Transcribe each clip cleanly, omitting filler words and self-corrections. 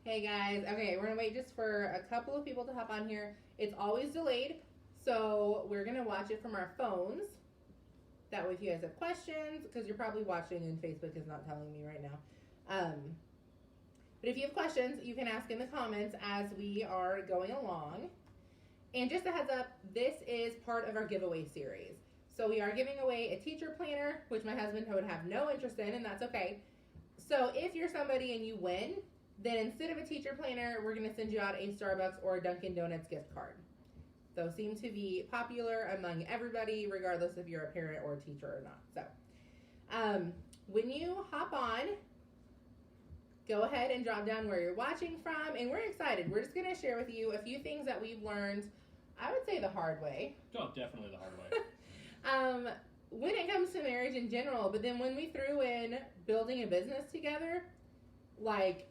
Hey guys. Okay, we're gonna wait just for a couple of people to hop on here. It's always delayed, so we're gonna watch it from our phones. That way, if you guys have questions, because you're probably watching and Facebook is not telling me right now. Um, but if you have questions, you can ask in the comments as we are going along. And just a heads up, this is part of our giveaway series. So we are giving away a teacher planner, which my husband would have no interest in, and that's okay. So if you're somebody and you win, then instead of a teacher planner, we're going to send you out a Starbucks or a Dunkin' Donuts gift card. Those seem to be popular among everybody, regardless if you're a parent or a teacher or not. So, when you hop on, go ahead and drop down where you're watching from, and we're excited. We're just going to share with you a few things that we've learned, I would say the hard way. Oh, definitely the hard way. When it comes to marriage in general, but then when we threw in building a business together, like,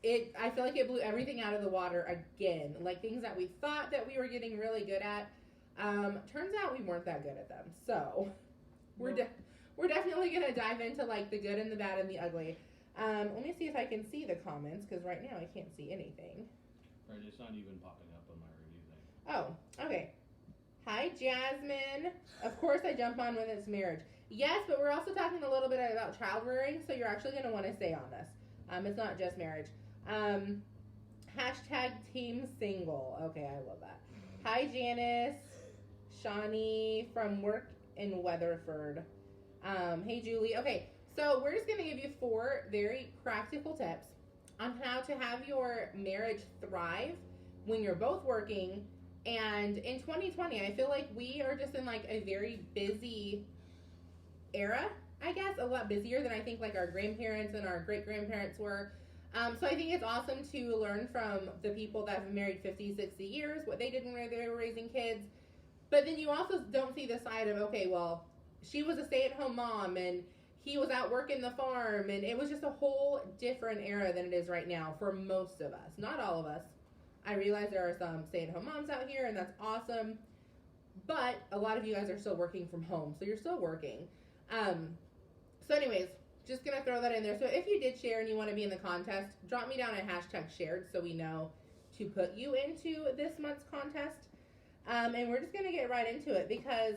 I feel like it blew everything out of the water again. Like things that we thought that we were getting really good at, turns out we weren't that good at them. So we're definitely gonna dive into like the good and the bad and the ugly. Let me see if I can see the comments because right now I can't see anything. Right, it's not even popping up on my review thing. Oh, okay. Hi, Jasmine. Of course I jump on when it's marriage. Yes, but we're also talking a little bit about child rearing, so you're actually gonna want to stay on this. It's not just marriage. Hashtag team single. Okay, I love that. Hi, Janice. Shawnee from work in Weatherford. Hey, Julie. Okay, so we're just going to give you 4 very practical tips on how to have your marriage thrive when you're both working. And in 2020, I feel like we are just in like a very busy era, I guess, a lot busier than I think like our grandparents and our great grandparents were. So I think it's awesome to learn from the people that have been married 50, 60 years, what they did when they were raising kids. But then you also don't see the side of, okay, well, she was a stay-at-home mom and he was out working the farm, and it was just a whole different era than it is right now for most of us. Not all of us. I realize there are some stay-at-home moms out here, and that's awesome. But a lot of you guys are still working from home, so you're still working. So anyways, just going to throw that in there. So if you did share and you want to be in the contest, drop me down a hashtag shared so we know to put you into this month's contest. And we're just going to get right into it because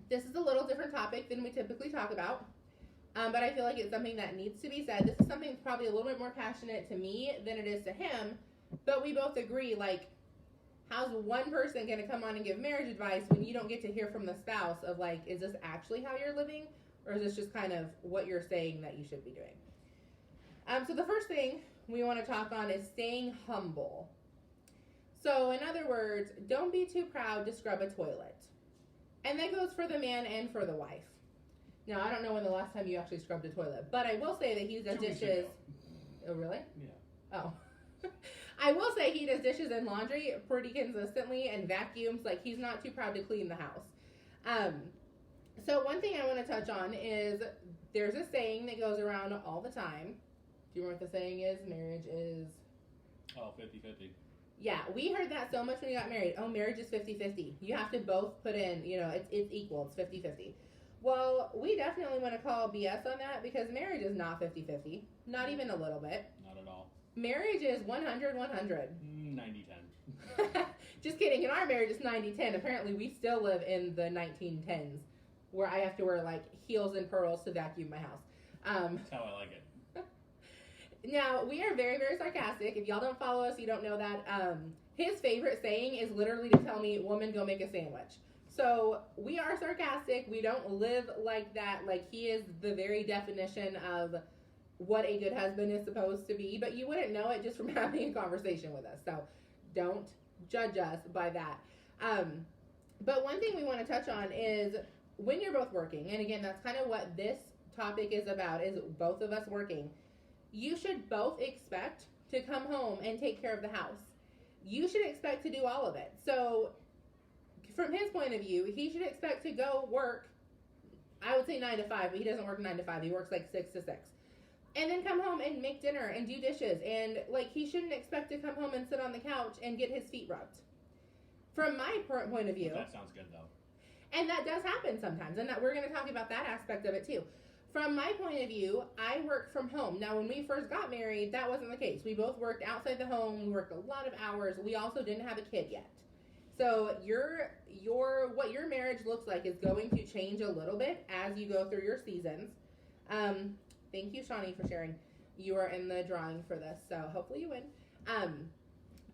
this is a little different topic than we typically talk about. But I feel like it's something that needs to be said. This is something that's probably a little bit more passionate to me than it is to him. But we both agree, like, how's one person going to come on and give marriage advice when you don't get to hear from the spouse of, like, is this actually how you're living? Or is this just kind of what you're saying that you should be doing? So the first thing we want to talk on is staying humble. So in other words, don't be too proud to scrub a toilet. And that goes for the man and for the wife. Now, I don't know when the last time you actually scrubbed a toilet, but I will say that he does dishes. Oh, really? Yeah. Oh. I will say he does dishes and laundry pretty consistently and vacuums. Like, he's not too proud to clean the house. So one thing I want to touch on is there's a saying that goes around all the time. Do you remember what the saying is? Marriage is... Oh, 50-50. Yeah, we heard that so much when we got married. Oh, marriage is 50-50. You have to both put in, it's equal. It's 50-50. Well, we definitely want to call BS on that because marriage is not 50-50. Not even a little bit. Not at all. Marriage is 100-100. 90-10. Just kidding. In our marriage, it's 90-10. Apparently, we still live in the 1910s. Where I have to wear like heels and pearls to vacuum my house. That's how I like it. Now, we are very, very sarcastic. If y'all don't follow us, you don't know that. His favorite saying is literally to tell me, woman, go make a sandwich. So we are sarcastic. We don't live like that. Like, he is the very definition of what a good husband is supposed to be. But you wouldn't know it just from having a conversation with us. So don't judge us by that. But one thing we want to touch on is when you're both working, and again, that's kind of what this topic is about, is both of us working, you should both expect to come home and take care of the house. You should expect to do all of it. So from his point of view, he should expect to go work, I would say 9 to 5, but he doesn't work 9 to 5. He works like 6 to 6. And then come home and make dinner and do dishes. And like, he shouldn't expect to come home and sit on the couch and get his feet rubbed. From my point of view. That sounds good, though. And that does happen sometimes, and that we're going to talk about that aspect of it too. From my point of view, I work from home. Now, when we first got married, that wasn't the case. We both worked outside the home. We worked a lot of hours. We also didn't have a kid yet. So what your marriage looks like is going to change a little bit as you go through your seasons. Thank you, Shawnee, for sharing. You are in the drawing for this, so hopefully you win.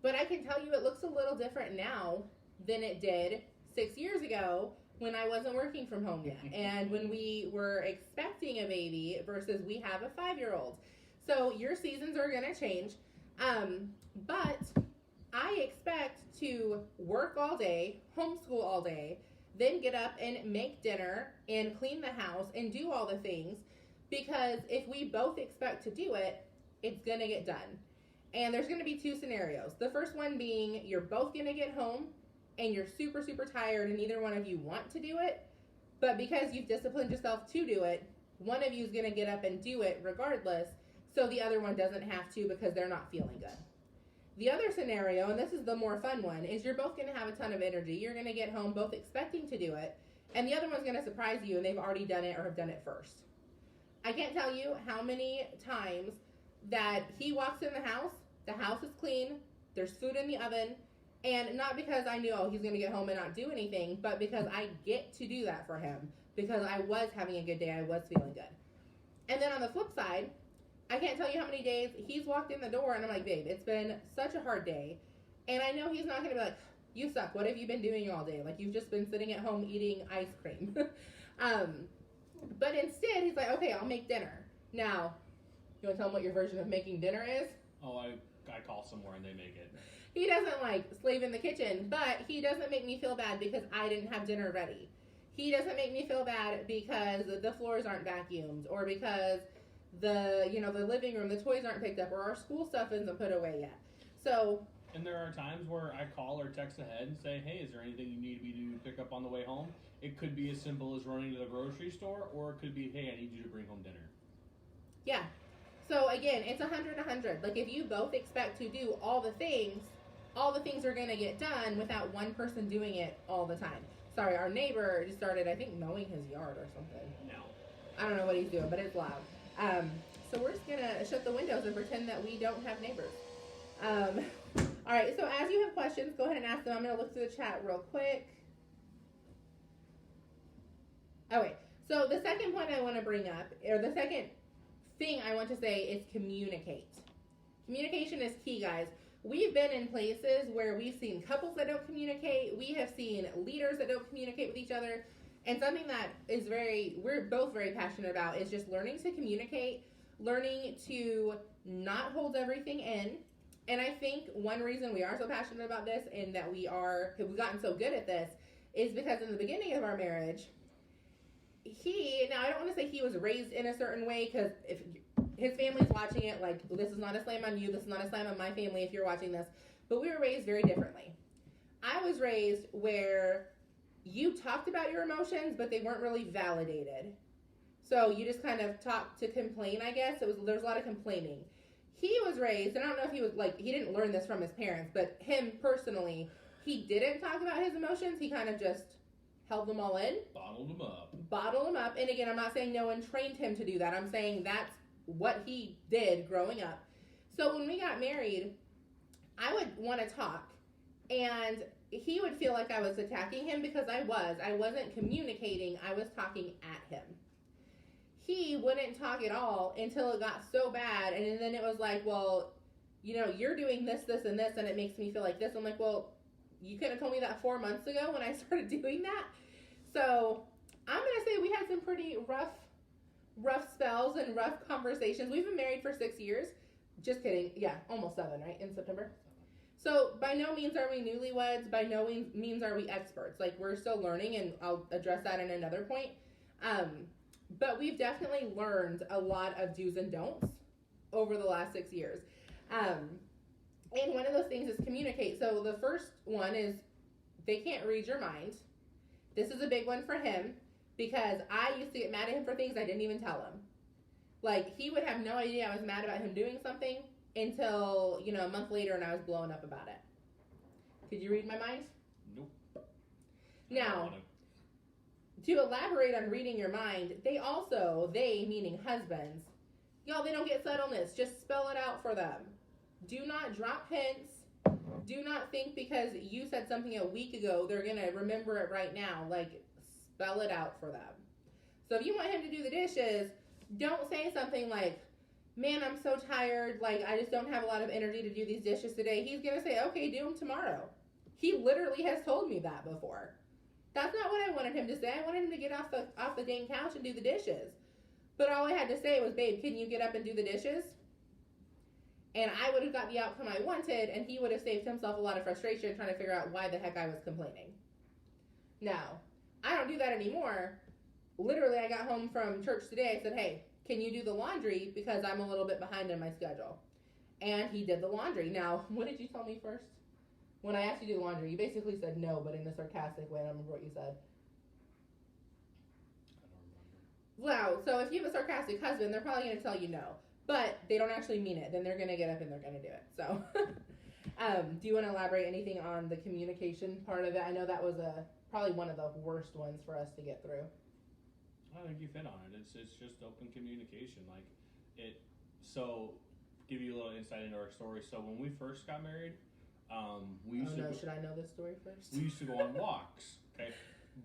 But I can tell you it looks a little different now than it did 6 years ago when I wasn't working from home yet, and when we were expecting a baby versus we have a 5-year-old. So your seasons are going to change, but I expect to work all day, homeschool all day, then get up and make dinner and clean the house and do all the things, because if we both expect to do it, it's going to get done. And there's going to be 2 scenarios. The first one being you're both going to get home and you're super, super tired and neither one of you want to do it, but because you've disciplined yourself to do it, one of you is going to get up and do it regardless, so the other one doesn't have to because they're not feeling good. The other scenario, and this is the more fun one, is you're both going to have a ton of energy. You're going to get home both expecting to do it, and the other one's going to surprise you and they've already done it or have done it first. I can't tell you how many times that he walks in the house is clean, there's food in the oven, and not because I knew, he's going to get home and not do anything, but because I get to do that for him, because I was having a good day, I was feeling good. And then on the flip side, I can't tell you how many days he's walked in the door and I'm like, babe, it's been such a hard day, and I know he's not going to be like, you suck, what have you been doing all day? Like, you've just been sitting at home eating ice cream. But instead, he's like, okay, I'll make dinner. Now, you want to tell him what your version of making dinner is? Oh, I call somewhere and they make it. He doesn't like slave in the kitchen, but he doesn't make me feel bad because I didn't have dinner ready. He doesn't make me feel bad because the floors aren't vacuumed, or because the living room, the toys aren't picked up, or our school stuff isn't put away yet. So. And there are times where I call or text ahead and say, hey, is there anything you need me to pick up on the way home? It could be as simple as running to the grocery store, or it could be, hey, I need you to bring home dinner. Yeah. So again, it's 100-100. Like, if you both expect to do all the things are going to get done without one person doing it all the time. Sorry, our neighbor just started, I think, mowing his yard or something. No. I don't know what he's doing, but it's loud. So we're just going to shut the windows and pretend that we don't have neighbors. All right, so as you have questions, go ahead and ask them. I'm going to look through the chat real quick. Okay, so the second point I want to bring up, or the second thing I want to say, is communicate. Communication is key, guys. We've been in places where we've seen couples that don't communicate. We have seen leaders that don't communicate with each other. And something that we're both very passionate about is just learning to communicate, learning to not hold everything in. And I think one reason we are so passionate about this and that we've gotten so good at this is because in the beginning of our marriage, now I don't want to say he was raised in a certain way, because if his family's watching it, like, this is not a slam on you, this is not a slam on my family if you're watching this, but we were raised very differently. I was raised where you talked about your emotions, but they weren't really validated. So you just kind of talked to complain, I guess. There's a lot of complaining. He was raised, and I don't know if he didn't learn this from his parents, but him personally, he didn't talk about his emotions. He kind of just held them all in. Bottled them up. And again, I'm not saying no one trained him to do that. I'm saying that's what he did growing up. So when we got married, I would want to talk, and he would feel like I was attacking him because I wasn't communicating. I was talking at him. He wouldn't talk at all until it got so bad, and then it was like, well, you're doing this, this, and this, and it makes me feel like this. I'm like, well, you couldn't have told me that 4 months ago when I started doing that. So I'm going to say we had some pretty rough spells and rough conversations. We've been married for 6 years. Just kidding. Yeah, almost 7, right? In September. So by no means are we newlyweds. By no means are we experts. Like, we're still learning, and I'll address that in another point. But we've definitely learned a lot of do's and don'ts over the last 6 years. And one of those things is communicate. So the first one is they can't read your mind. This is a big one for him, because I used to get mad at him for things I didn't even tell him. Like, he would have no idea I was mad about him doing something until, a month later, and I was blowing up about it. Could you read my mind? Nope. Now, to elaborate on reading your mind, they meaning husbands, y'all, they don't get subtleness. Just spell it out for them. Do not drop hints. Do not think because you said something a week ago, they're going to remember it right now. Like, spell it out for them. So if you want him to do the dishes, don't say something like, man, I'm so tired. Like, I just don't have a lot of energy to do these dishes today. He's going to say, okay, do them tomorrow. He literally has told me that before. That's not what I wanted him to say. I wanted him to get off the dang couch and do the dishes. But all I had to say was, babe, can you get up and do the dishes? And I would have got the outcome I wanted, and he would have saved himself a lot of frustration trying to figure out why the heck I was complaining. Now, I don't do that anymore. Literally, I got home from church today. I said, hey, can you do the laundry? Because I'm a little bit behind in my schedule. And he did the laundry. Now, what did you tell me first? When I asked you to do the laundry, you basically said no, but in a sarcastic way. I don't remember what you said. Wow, so if you have a sarcastic husband, they're probably going to tell you no. But they don't actually mean it. Then they're going to get up and they're going to do it. So, do you want to elaborate anything on the communication part of it? I know that was probably one of the worst ones for us to get through. I think you hit on it. It's just open communication. So, give you a little insight into our story. So when we first got married, we used to. Should I know this story first? We used to go on walks. Okay.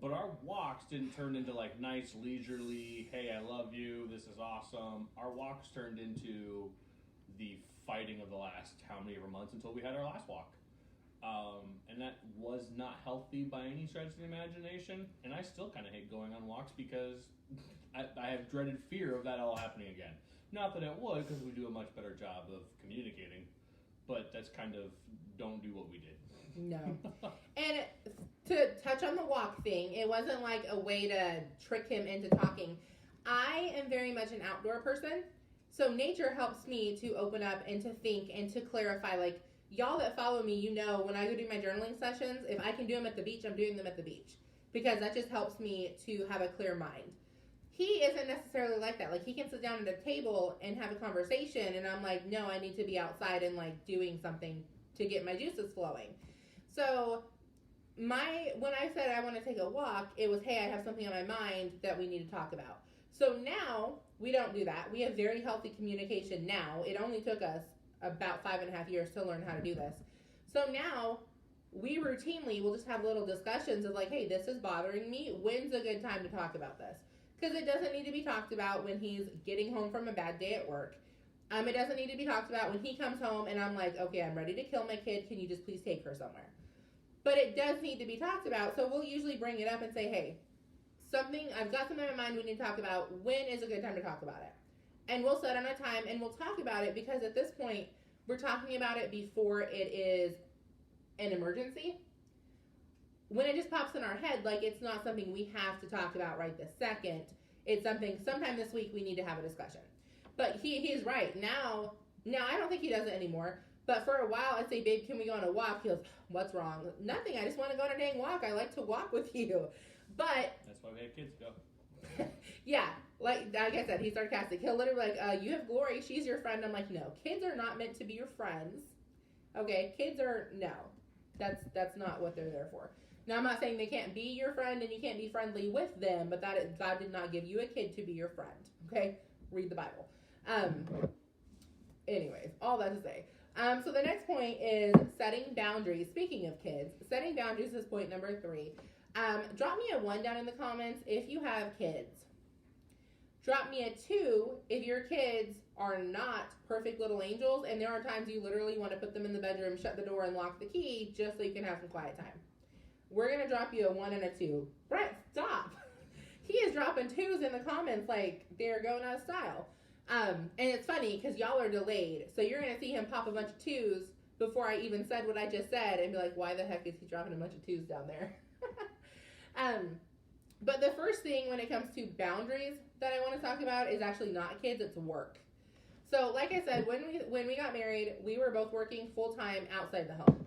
But our walks didn't turn into like nice, leisurely, hey, I love you, this is awesome. Our walks turned into the fighting of the last how many ever months until we had our last walk. And that was not healthy by any stretch of the imagination. And I still kind of hate going on walks because I have dreaded fear of that all happening again. Not that it would, because we do a much better job of communicating. But that's kind of, don't do what we did. No. And to touch on the walk thing, it wasn't like a way to trick him into talking. I am very much an outdoor person, so nature helps me to open up and to think and to clarify. Like, y'all that follow me, you know when I go do my journaling sessions, if I can do them at the beach, I'm doing them at the beach, because that just helps me to have a clear mind. He isn't necessarily like that. Like, he can sit down at a table and have a conversation, and I'm like, no, I need to be outside and like doing something to get my juices flowing. So when I said I want to take a walk, it was, hey, I have something on my mind that we need to talk about. So now we don't do that. We have very healthy communication now. It only took us about 5.5 years to learn how to do this. So now we routinely will just have little discussions of like, hey, this is bothering me. When's a good time to talk about this? Because it doesn't need to be talked about when he's getting home from a bad day at work. It doesn't need to be talked about when he comes home and I'm like, okay, I'm ready to kill my kid. Can you just please take her somewhere? But it does need to be talked about. So we'll usually bring it up and say, hey, I've got something in my mind we need to talk about. When is a good time to talk about it? And we'll set on a time and we'll talk about it, because at this point, we're talking about it before it is an emergency. When it just pops in our head, like, it's not something we have to talk about right this second. It's something sometime this week we need to have a discussion. But he's right. Now I don't think he does it anymore. But for a while, I'd say, babe, can we go on a walk? He goes, what's wrong? Nothing. I just want to go on a dang walk. I like to walk with you. But that's why we have kids go. Yeah. Like I said, he's sarcastic. He'll literally be like, you have Glory. She's your friend. I'm like, no. Kids are not meant to be your friends. Okay? Kids are, no. That's not what they're there for. Now, I'm not saying they can't be your friend and you can't be friendly with them, but God did not give you a kid to be your friend. Okay? Read the Bible. Anyways, all that to say. So the next point is setting boundaries. Speaking of kids, setting boundaries is point number 3. Drop me a 1 down in the comments if you have kids. Drop me a 2 if your kids are not perfect little angels and there are times you literally want to put them in the bedroom, shut the door, and lock the key just so you can have some quiet time. We're going to drop you a 1 and a 2. Brett, stop. He is dropping 2s in the comments like they're going out of style. And it's funny because y'all are delayed. So you're going to see him pop a bunch of 2s before I even said what I just said and be like, why the heck is he dropping a bunch of 2s down there? But the first thing when it comes to boundaries that I want to talk about is actually not kids, it's work. So like I said, when we got married, we were both working full-time outside the home.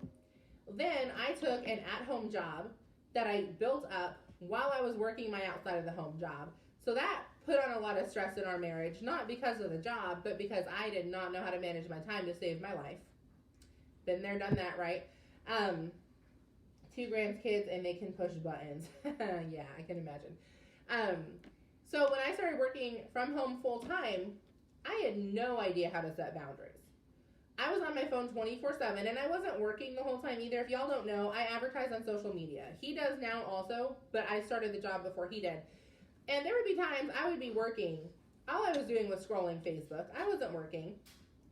Then I took an at-home job that I built up while I was working my outside of the home job. So that put on a lot of stress in our marriage, not because of the job, but because I did not know how to manage my time to save my life. Been there, done that, right? 2 Grams kids and they can push buttons. Yeah, I can imagine. So when I started working from home full time, I had no idea how to set boundaries. I was on my phone 24/7, and I wasn't working the whole time either. If y'all don't know, I advertise on social media. He does now also, but I started the job before he did. And there would be times I would be working. All I was doing was scrolling Facebook. I wasn't working.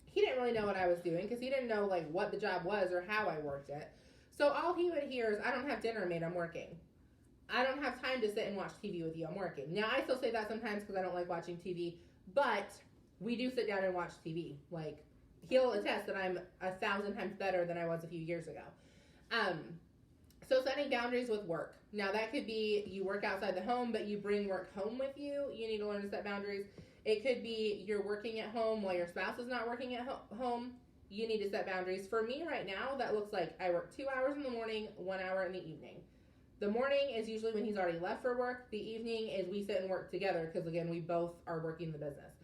He didn't really know what I was doing because he didn't know like what the job was or how I worked it. So all he would hear is, I don't have dinner made, I'm working. I don't have time to sit and watch TV with you, I'm working. Now, I still say that sometimes because I don't like watching TV, but we do sit down and watch TV. Like, he'll attest that I'm 1,000 times better than I was a few years ago. So setting boundaries with work. Now, that could be you work outside the home, but you bring work home with you. You need to learn to set boundaries. It could be you're working at home while your spouse is not working at home. You need to set boundaries. For me right now, that looks like I work 2 hours in the morning, 1 hour in the evening. The morning is usually when he's already left for work. The evening is we sit and work together because, again, we both are working the business.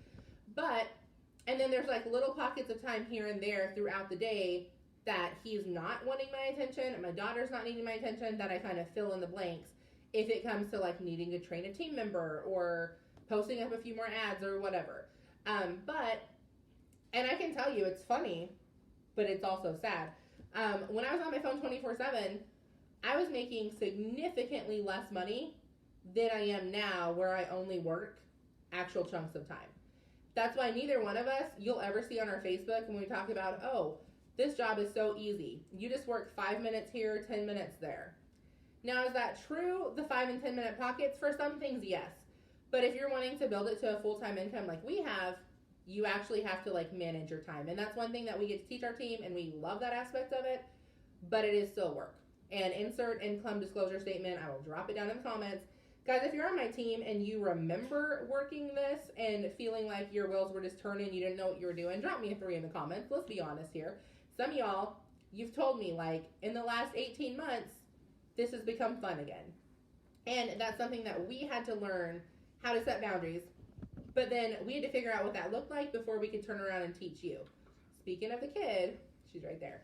And then there's like little pockets of time here and there throughout the day that he's not wanting my attention and my daughter's not needing my attention, that I kind of fill in the blanks if it comes to like needing to train a team member or posting up a few more ads or whatever. And I can tell you it's funny, but it's also sad. When I was on my phone 24/7, I was making significantly less money than I am now where I only work actual chunks of time. That's why neither one of us, you'll ever see on our Facebook when we talk about, oh, this job is so easy. You just work 5 minutes here, 10 minutes there. Now, is that true, the 5 and 10 minute pockets? For some things, yes. But if you're wanting to build it to a full-time income like we have, you actually have to like manage your time. And that's one thing that we get to teach our team, and we love that aspect of it, but it is still work. And insert income disclosure statement, I will drop it down in the comments. Guys, if you're on my team and you remember working this and feeling like your wheels were just turning, you didn't know what you were doing, drop me a 3 in the comments. Let's be honest here. Some of y'all, you've told me like in the last 18 months, this has become fun again. And that's something that we had to learn how to set boundaries. But then we had to figure out what that looked like before we could turn around and teach you. Speaking of the kid, she's right there.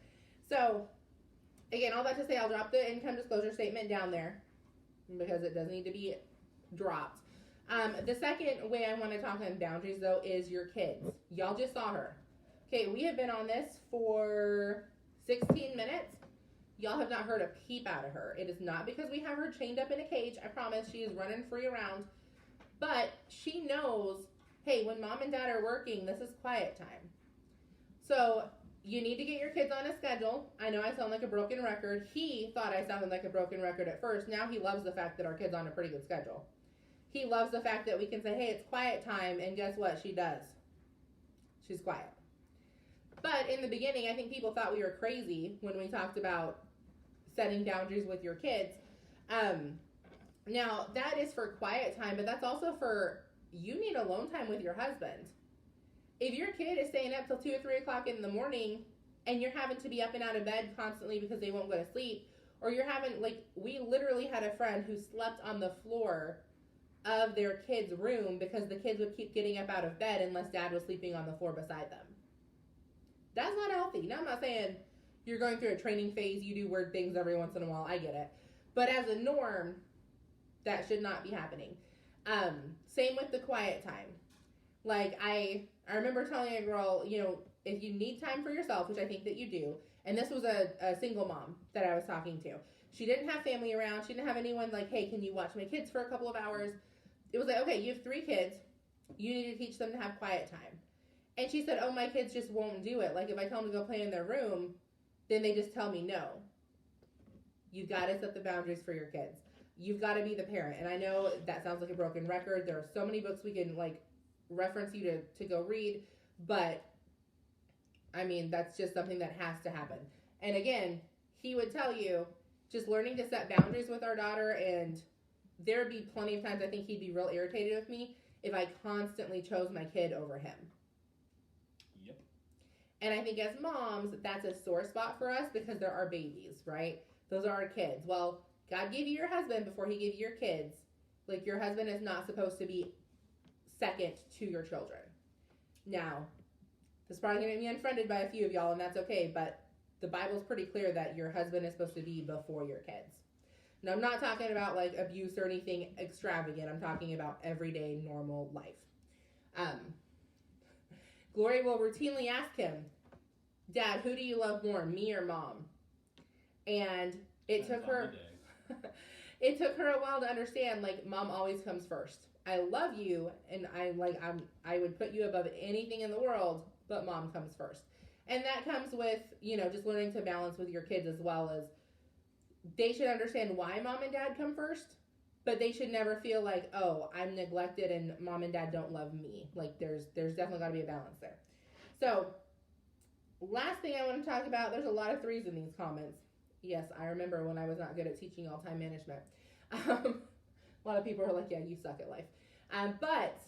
So, again, all that to say, I'll drop the income disclosure statement down there because it does need to be dropped. The second way I want to talk on boundaries, though, is your kids. Y'all just saw her. Okay, we have been on this for 16 minutes. Y'all have not heard a peep out of her. It is not because we have her chained up in a cage. I promise she is running free around. But she knows, hey, when mom and dad are working, this is quiet time. So you need to get your kids on a schedule. I know I sound like a broken record. He thought I sounded like a broken record at first. Now he loves the fact that our kid's on a pretty good schedule. He loves the fact that we can say, hey, it's quiet time, and guess what? She does. She's quiet. But in the beginning, I think people thought we were crazy when we talked about setting boundaries with your kids. Now, that is for quiet time, but that's also for you need alone time with your husband. If your kid is staying up till 2 or 3 o'clock in the morning and you're having to be up and out of bed constantly because they won't go to sleep, or you're having, like, we literally had a friend who slept on the floor of their kid's room because the kids would keep getting up out of bed unless dad was sleeping on the floor beside them. That's not healthy. Now, I'm not saying you're going through a training phase, you do weird things every once in a while, I get it. But as a norm, that should not be happening. Same with the quiet time. Like, I remember telling a girl, you know, if you need time for yourself, which I think that you do, and this was a single mom that I was talking to. She didn't have family around. She didn't have anyone like, hey, can you watch my kids for a couple of hours? It was like, okay, you have 3 kids. You need to teach them to have quiet time. And she said, oh, my kids just won't do it. Like, if I tell them to go play in their room, then they just tell me no. You've got to set the boundaries for your kids. You've got to be the parent. And I know that sounds like a broken record. There are so many books we can, like, reference you to go read. But, I mean, that's just something that has to happen. And, again, he would tell you, just learning to set boundaries with our daughter, and there would be plenty of times I think he'd be real irritated with me if I constantly chose my kid over him. Yep. And I think as moms, that's a sore spot for us because they're our babies, right? Those are our kids. Well, God gave you your husband before he gave you your kids. Like, your husband is not supposed to be second to your children. Now, this is probably going to be unfriended by a few of y'all, and that's okay, but the Bible's pretty clear that your husband is supposed to be before your kids. And I'm not talking about like abuse or anything extravagant. I'm talking about everyday normal life. Glory will routinely ask him, Dad, who do you love more, me or Mom? And it took her it took her a while to understand, like, Mom always comes first. I love you, and I would put you above anything in the world, but Mom comes first. And that comes with, just learning to balance with your kids, as well as they should understand why Mom and Dad come first, but they should never feel like, oh, I'm neglected and Mom and Dad don't love me. Like, there's definitely got to be a balance there. So, last thing I want to talk about, there's a lot of threes in these comments. Yes, I remember when I was not good at teaching y'all time management. A lot of people are like, yeah, you suck at life. But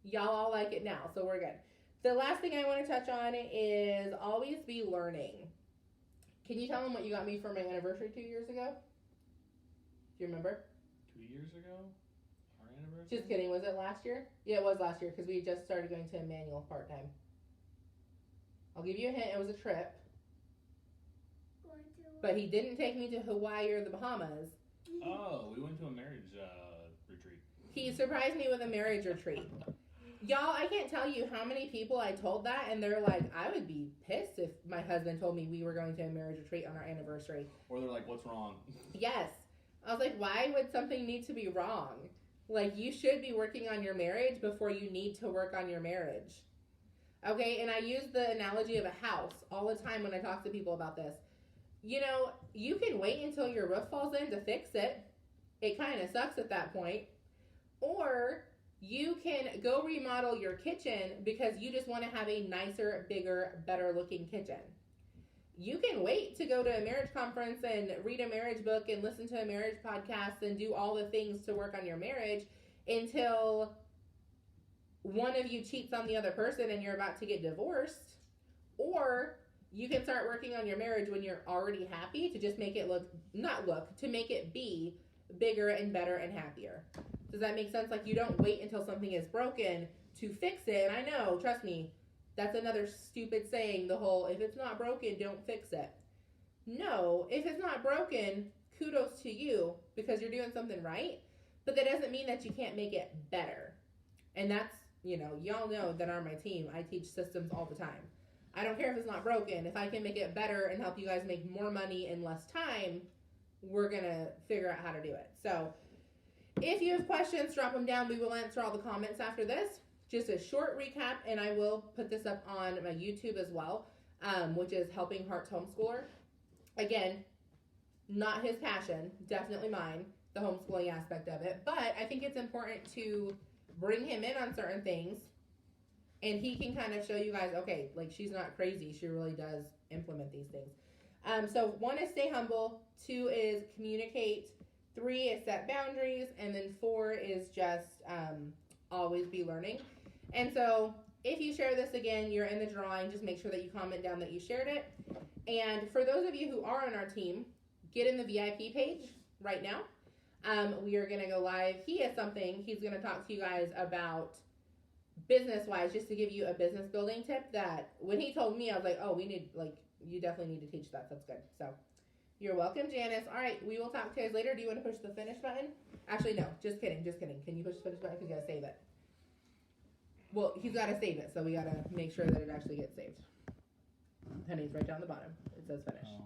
y'all all like it now, so we're good. The last thing I want to touch on is always be learning. Can you tell them what you got me for my anniversary 2 years ago? Do you remember? 2 years ago? Our anniversary? Just kidding. Was it last year? Yeah, it was last year because we just started going to Emmanuel part-time. I'll give you a hint. It was a trip. But he didn't take me to Hawaii or the Bahamas. Oh, we went to a marriage retreat. He surprised me with a marriage retreat. Y'all, I can't tell you how many people I told that, and they're like, I would be pissed if my husband told me we were going to a marriage retreat on our anniversary. Or they're like, what's wrong? Yes. I was like, why would something need to be wrong? Like, you should be working on your marriage before you need to work on your marriage. Okay, and I use the analogy of a house all the time when I talk to people about this. You can wait until your roof falls in to fix it. It kind of sucks at that point. Or you can go remodel your kitchen because you just want to have a nicer, bigger, better looking kitchen. You can wait to go to a marriage conference and read a marriage book and listen to a marriage podcast and do all the things to work on your marriage until one of you cheats on the other person and you're about to get divorced. Or you can start working on your marriage when you're already happy to just make it to make it be bigger and better and happier. Does that make sense? Like, you don't wait until something is broken to fix it. And I know, trust me, that's another stupid saying, the whole, if it's not broken, don't fix it. No, if it's not broken, kudos to you because you're doing something right. But that doesn't mean that you can't make it better. And that's, y'all know that on my team, I teach systems all the time. I don't care if it's not broken. If I can make it better and help you guys make more money in less time, we're going to figure out how to do it. So if you have questions, drop them down. We will answer all the comments after this. Just a short recap, and I will put this up on my YouTube as well, which is Helping Hearts Homeschooler. Again, not his passion, definitely mine, the homeschooling aspect of it. But I think it's important to bring him in on certain things, and he can kind of show you guys, okay, like, she's not crazy. She really does implement these things. So 1 is stay humble. 2 is communicate. 3 is set boundaries. And then 4 is just always be learning. And so if you share this again, you're in the drawing. Just make sure that you comment down that you shared it. And for those of you who are on our team, get in the VIP page right now. We are going to go live. He has something he's going to talk to you guys about business-wise, just to give you a business building tip that when he told me, I was like, oh, you definitely need to teach that. That's good. So you're welcome, Janice. All right, we will talk to you guys later. Do you want to push the finish button? Actually, no, just kidding. Can you push the finish button? Because you got to save it. Well, he's got to save it, so we got to make sure that it actually gets saved. Honey, it's right down the bottom. It says finish. Oh.